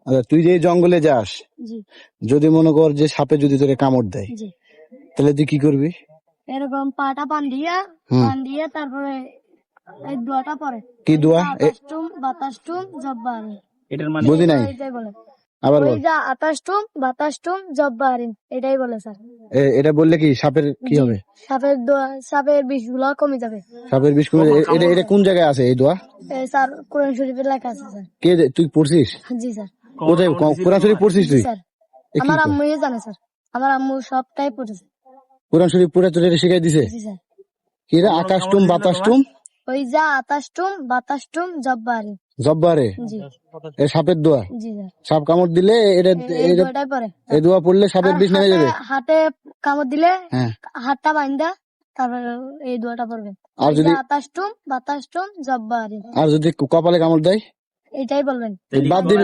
আচ্ছা, তুই যে এই জঙ্গলে যাস, জি যদি মনে কর যে সাপে যদি তোরে কামড় দেয়, জি তাহলে তুই কি করবি? এরকম পাটা দিয়ে তারপরে এই দোয়াটা পরে কি দোয়া? বাতাসটুম জব্বারিন এটার মানে বুঝি নাই, এটাই বলে। আবার ওই বল। যা বাতাসটুম জব্বারিন এটাই বলে স্যার। এটা বললে কি সাপের কি জি হবে? সাপের বিষ গুলা কমে যাবে। সাপের বিষ কমে যায়। এটা কোন জায়গায় আছে এই দোয়া? স্যার কোরআন শরীফের লেখা আছে স্যার। তুই পড়ছিস? জি স্যার। কোথায় কোরআন শরীফ পড়ছিস জি তুই? স্যার। এ কি আমার কয়? আম্মুই জানে স্যার, আমার আম্মু সবটাই পড়েছে। কোরআন শরীফ পড়ে তোর এটা শিখাই দিছে? জি স্যার। কি রে, আকাশটুম বাতাসটুম ওই যা বাতাসটুম জব্বারিন। জব্বারে, জি এ সাপের দোয়া। জি স্যার। সাপ কামড় দিলে এই দোয়াটাই পরে। এই দোয়া পড়লে সাপের বিষ নেমে যাবে। হাতে কামড় দিলে হ্যাঁ। হাতটা বাইন্দা তারপরে এই দোয়াটা পড়বেন। আর যদি বাতাসটুম জব্বারিন কপালে কামড় দেয়, এটাই বলবেন। বাদ দিবি